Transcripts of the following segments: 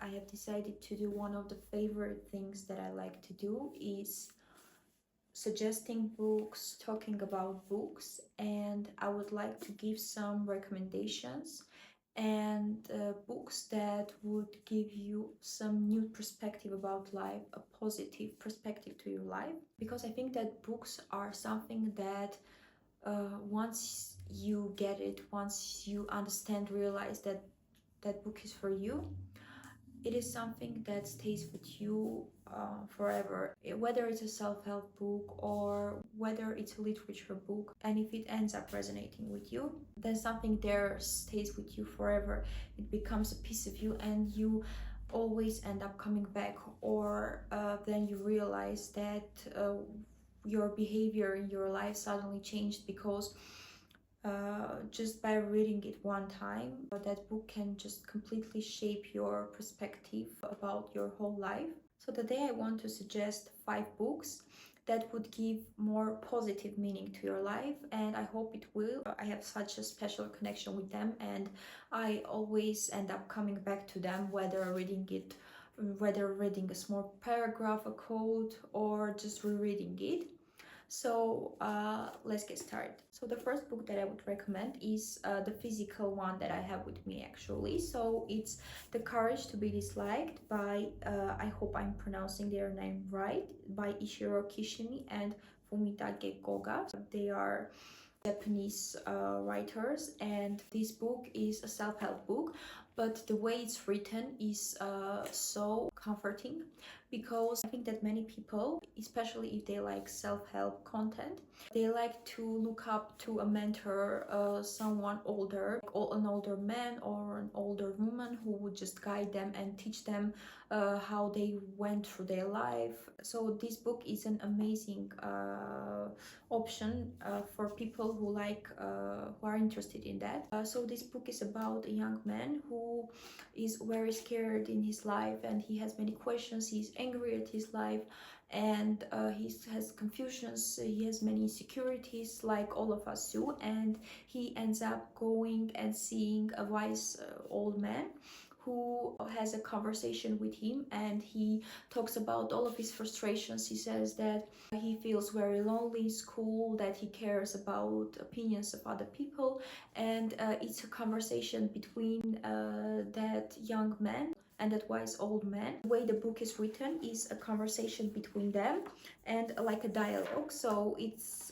I have decided to do one of the favorite things that I like to do is suggesting books, talking about books, and I would like to give some recommendations and books that would give you some new perspective about life, a positive perspective to your life, because I think that books are something that once you get it, once you understand, realize that that book is for you, it is something that stays with you forever. Whether it's a self-help book or whether it's a literature book, and if it ends up resonating with you, then something there stays with you forever. It becomes a piece of you and you always end up coming back, or then you realize that your behavior in your life suddenly changed because just by reading it one time, that book can just completely shape your perspective about your whole life. So today I want to suggest 5 books that would give more positive meaning to your life, and I hope it will. I have such a special connection with them, and I always end up coming back to them, whether reading a small paragraph, a quote, or just rereading it. So let's get started. So the first book that I would recommend is the physical one that I have with me actually. So it's The Courage to Be Disliked by, I hope I'm pronouncing their name right, by Ichiro Kishimi and Fumitake Koga. They are Japanese writers, and this book is a self-help book, but the way it's written is so comforting, because I think that many people, especially if they like self-help content, they like to look up to a mentor, someone older, like an older man or an older woman who would just guide them and teach them how they went through their life. So this book is an amazing option for people who are interested in that. So this book is about a young man who is very scared in his life, and he has many questions. He's angry at his life, and he has confusions. He has many insecurities, like all of us do, and he ends up going and seeing a wise old man who has a conversation with him, and he talks about all of his frustrations. He says that he feels very lonely in school, that he cares about opinions of other people, and it's a conversation between that young man and that wise old man. The way the book is written is a conversation between them and like a dialogue. So it's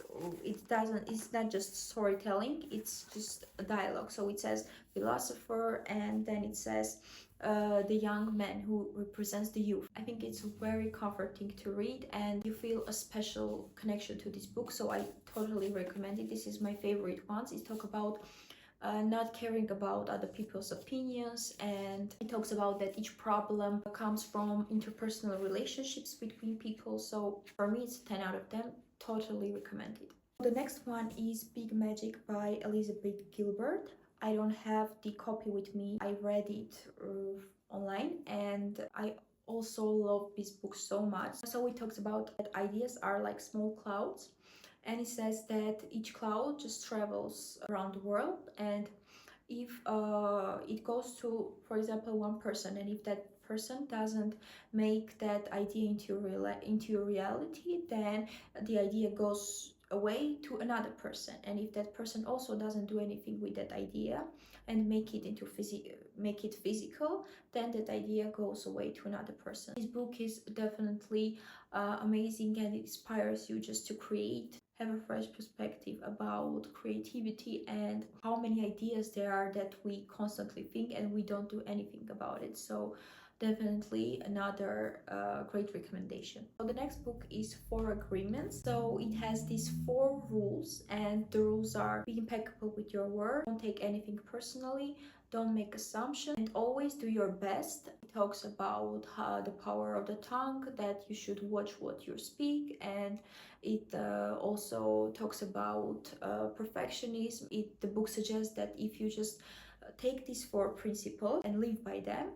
not just storytelling, it's just a dialogue. So it says philosopher, and then it says the young man who represents the youth. I think it's very comforting to read, and you feel a special connection to this book, so I totally recommend it. This is my favorite ones. It talks about not caring about other people's opinions, and it talks about that each problem comes from interpersonal relationships between people. So for me, it's a 10 out of 10. Totally recommend it. The next one is Big Magic by Elizabeth Gilbert. I don't have the copy with me. I read it online, and I also love this book so much. So it talks about that ideas are like small clouds, and it says that each cloud just travels around the world, and if it goes to, for example, one person, and if that person doesn't make that idea into a reality, then the idea goes away to another person, and if that person also doesn't do anything with that idea and make it physical, then that idea goes away to another person. This book is definitely amazing, and it inspires you just to create, have a fresh perspective about creativity and how many ideas there are that we constantly think and we don't do anything about it. So definitely another great recommendation. So the next book is 4 Agreements. So it has these 4 rules, and the rules are: be impeccable with your word, don't take anything personally, don't make assumptions, and always do your best. It talks about the power of the tongue, that you should watch what you speak, and it also talks about perfectionism. The book suggests that if you just take these 4 principles and live by them,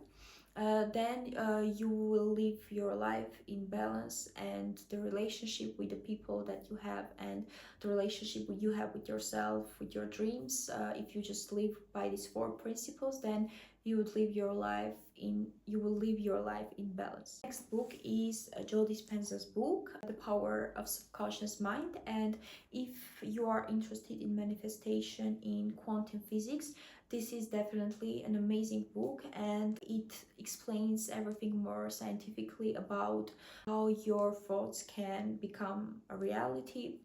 then you will live your life in balance, and the relationship with the people that you have, and the relationship you have with yourself, with your dreams. If you just live by these 4 principles, then you would live your life your life in balance. Next book is Joe Dispenza's book, The Power of Subconscious Mind. And if you are interested in manifestation in quantum physics, this is definitely an amazing book, and it explains everything more scientifically about how your thoughts can become a reality.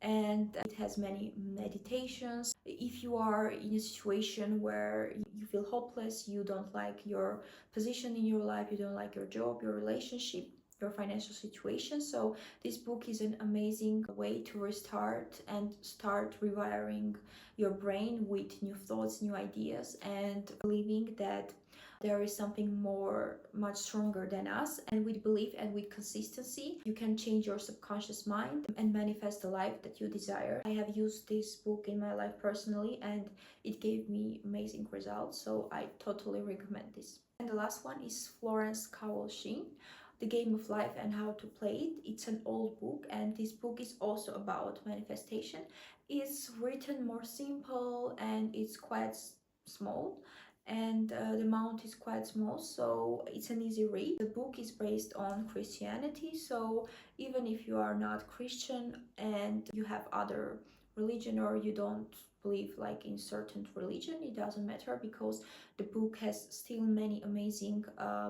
And it has many meditations. If you are in a situation where you feel hopeless, you don't like your position in your life, you don't like your job, your relationship, your financial situation, so this book is an amazing way to restart and start rewiring your brain with new thoughts, new ideas, and believing that there is something much stronger than us. And with belief and with consistency, you can change your subconscious mind and manifest the life that you desire. I have used this book in my life personally, and it gave me amazing results, so I totally recommend this. And the last one is Florence Shinn, The Game of Life and How to Play It. It's an old book, and this book is also about manifestation. It's written more simple, and it's quite small, and the amount is quite small, so it's an easy read. The book is based on Christianity, so even if you are not Christian and you have other religion, or you don't believe like in certain religion, it doesn't matter, because the book has still many amazing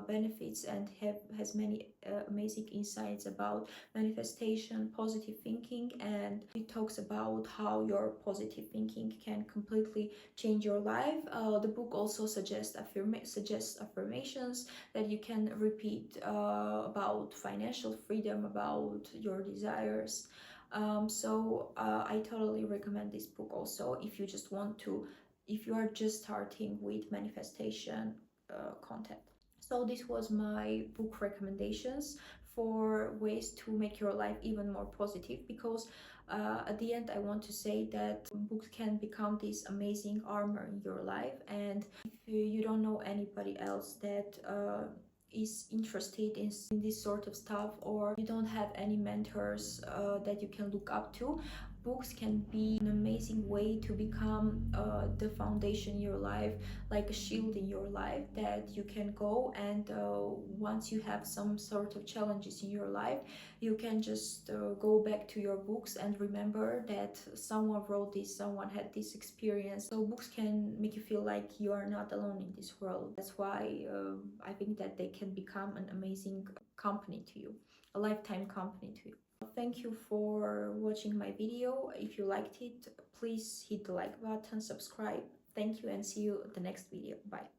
benefits and has many amazing insights about manifestation, positive thinking, and it talks about how your positive thinking can completely change your life. The book also suggests affirmations that you can repeat about financial freedom, about your desires. I totally recommend this book also if you are just starting with manifestation content. So this was my book recommendations for ways to make your life even more positive, because at the end I want to say that books can become this amazing armor in your life. And if you don't know anybody else that is interested in this sort of stuff, or you don't have any mentors that you can look up to, books can be an amazing way to become the foundation in your life, like a shield in your life that you can go and once you have some sort of challenges in your life, you can just go back to your books and remember that someone wrote this, someone had this experience. So books can make you feel like you are not alone in this world. That's why I think that they can become an amazing company to you, a lifetime company to you. Thank you for watching my video. If you liked it, please hit the like button, subscribe. Thank you, and see you at the next video. Bye.